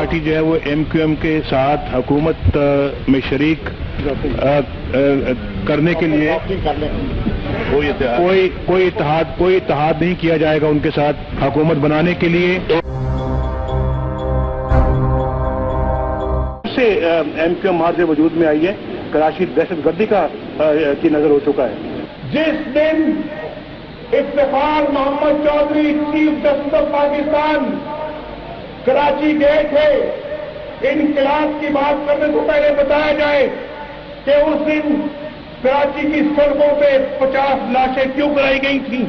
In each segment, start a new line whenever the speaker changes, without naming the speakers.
Party جو ہے وہ MQM کے ساتھ حکومت میں شریک کرنے کے لیے کوئی اتحاد نہیں کیا جائے گا ان کے ساتھ حکومت بنانے کے لیے. سے MQM مار سے وجود میں آئی ہے. کراچی دہشت گردی کی نظر ہو چکا ہے.
جس دن Iftikhar Muhammad Chaudhry chief justice of Pakistan Karachi گئے تھے، انقلاب کی بات کرنے سے پہلے بتایا جائے کہ اس دن کراچی کی سڑکوں پہ 50 لاشیں کیوں کرائی گئی تھیں.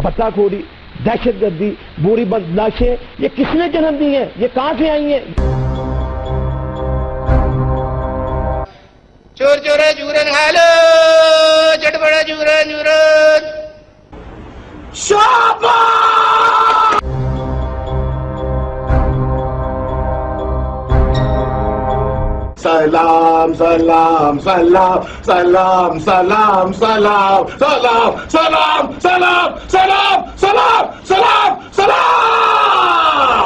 فتح خوری، دہشت گردی، بری بدماشیں، یہ کس نے جنم دی ہیں؟ یہ کہاں سے آئی ہیں؟
چور چورا جورن حالو جٹ بڑا جورن جورن شاباش.
سلام سلام سلام سلام سلام سلام سلام سلام سلام سلام سلام سلام سلام.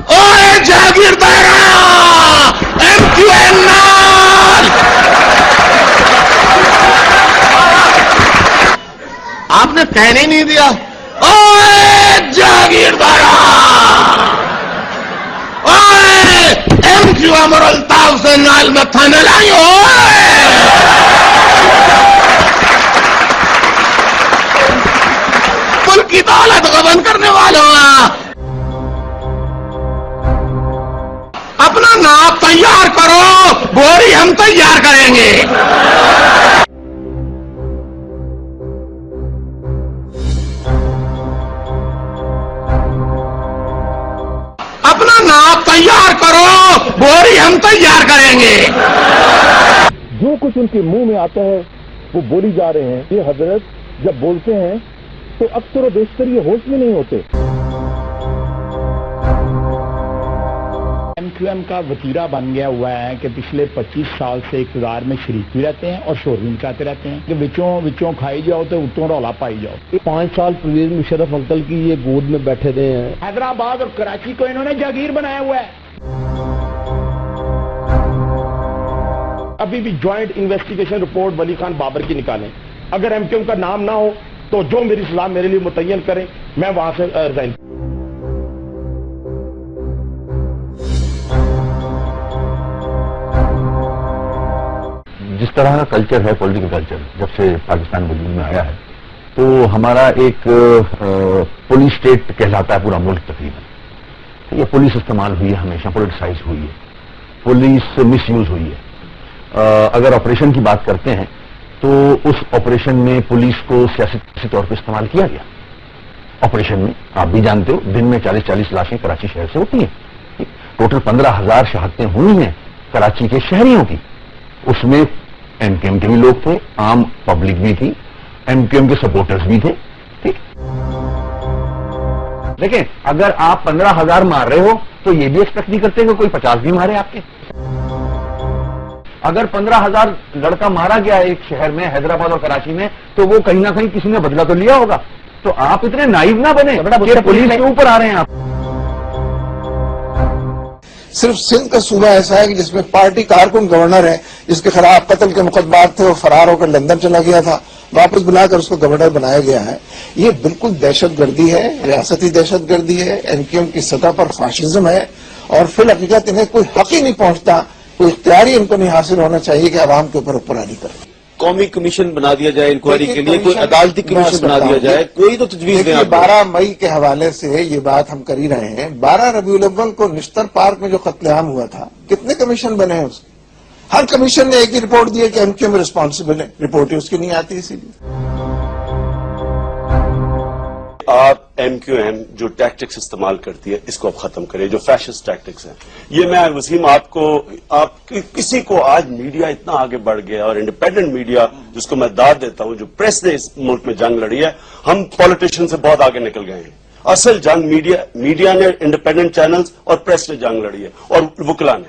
اوے جاگیردارا MQM نال آپ نے کہنے نہیں دیا. اوے جاگیردارا MQM اور الطاف سے نال متھا نہ لائیو. ملک کی دولت غبن کرنے والوں اپنا ناپ تیار کرو، بوری ہم تیار کریں گے. اپنا ناپ تیار کرو، بوری ہم تیار کریں گے.
جو کچھ ان کے منہ میں آتا ہے وہ بولی جا رہے ہیں. یہ حضرت جب بولتے ہیں تو اکثر و بیشتر یہ ہوش میں نہیں ہوتے. MQM کا وتیرہ بن گیا ہوا ہے کہ پچھلے 25 سال سے اقتدار میں شریک بھی رہتے ہیں اور شور بھی مچاتے رہتے ہیں کہ وچوں کھائی جاؤ تو اتوں رولا پائی جاؤ. 5 سال پرویز مشرف انکل کی یہ گود میں بیٹھے رہے ہیں. حیدرآباد اور کراچی کو انہوں نے جاگیر بنایا ہوا ہے. ابھی بھی جوائنٹ انویسٹیگیشن رپورٹ ولی خان بابر کی نکالیں. اگر MQM کا نام نہ ہو تو جو میری صلاح میرے لیے متعین کریں، میں وہاں سے ریزائن.
جس طرح کا کلچر ہے پولیٹیکل کلچر جب سے پاکستان وجود میں آیا ہے تو ہمارا ایک پولیس اسٹیٹ کہلاتا ہے پورا ملک تقریباً. یہ پولیس استعمال ہوئی ہے، ہمیشہ پولیٹیسائز ہوئی ہے، پولیس مس یوز ہوئی ہے. اگر آپریشن کی بات کرتے ہیں تو اس آپریشن میں پولیس کو سیاسی طور پہ استعمال کیا گیا. آپریشن میں آپ بھی جانتے ہو دن میں 40-40 لاشیں کراچی شہر سے ہوتی ہیں. ٹوٹل 15,000 شہادتیں ہوئی ہیں کراچی کے شہریوں کی. اس میں MQM کے بھی لوگ تھے، عام پبلک بھی تھی، MQM کے سپورٹرز بھی تھے. ٹھیک، لیکن اگر آپ 15,000 مار رہے ہو تو یہ بھی ایکسپیکٹ نہیں کرتے کہ کوئی 50 بھی مارے آپ کے. اگر 15,000 لڑکا مارا گیا ایک شہر میں حیدرآباد اور کراچی میں تو وہ کہیں نہ کہیں کسی نے بدلہ تو لیا ہوگا. تو آپ اتنے نائب نہ بنے کہ پولیس کے اوپر آ رہے ہیں آپ.
صرف سندھ کا صوبہ ایسا ہے کہ جس میں پارٹی کارکن گورنر ہے جس کے خلاف قتل کے مقدمات تھے، وہ فرار ہو کر لندن چلا گیا تھا، واپس بلا کر اس کو گورنر بنایا گیا ہے. یہ بالکل دہشت گردی ہے، ریاستی دہشت گردی ہے. MQM کی سطح پر فاشزم ہے اور فی الحقیقت انہیں کوئی حق ہی نہیں پہنچتا، کوئی اختیار ہی ان کو نہیں حاصل ہونا چاہیے کہ عوام کے اوپر حکمرانی کرے.
قومی کمیشن بنا دیا جائے انکوائری کے لیے، کوئی عدالتی کمیشن بنا دیا جائے، کوئی تو تجویز دیں.
12 مئی کے حوالے سے یہ بات ہم کر ہی رہے ہیں. 12 ربیع الاول کو نشتر پارک میں جو قتل عام ہوا تھا، کتنے کمیشن بنے ہیں اس کے؟ ہر کمیشن نے ایک ہی رپورٹ دی ہے کہ MQM ریسپانسبل ہے. رپورٹ ہی اس کی نہیں آتی. اسی لیے
آپ MQM جو ٹیکٹکس استعمال کرتی ہے اس کو آپ ختم کریں، جو فیشسٹ ٹیکٹکس ہیں. یہ میں وسیم آپ کسی کو آج میڈیا اتنا آگے بڑھ گیا اور انڈیپینڈنٹ میڈیا جس کو میں داد دیتا ہوں، جو پریس نے اس ملک میں جنگ لڑی ہے، ہم پولیٹیشین سے بہت آگے نکل گئے ہیں. اصل جنگ میڈیا نے، انڈیپینڈنٹ چینلز اور پریس نے جنگ لڑی ہے اور وکلا نے.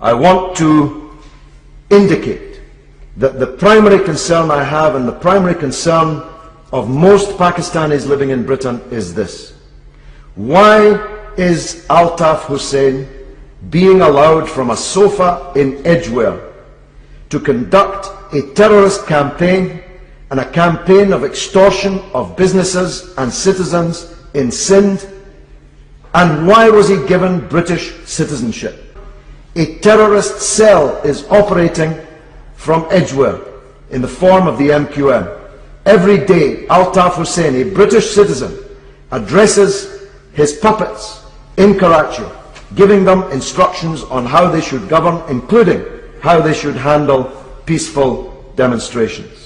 I want to indicate that the primary concern I have and the primary concern of most Pakistanis living in Britain is this. Why is Altaf Hussain being allowed from a sofa in Edgware to conduct a terrorist campaign and a campaign of extortion of businesses and citizens in Sindh? And why was he given British citizenship? A terrorist cell is operating from Edgware in the form of the MQM. Every day, Altaf Hussain, a British citizen, addresses his puppets in Karachi, giving them instructions on how they should govern, including how they should handle peaceful demonstrations.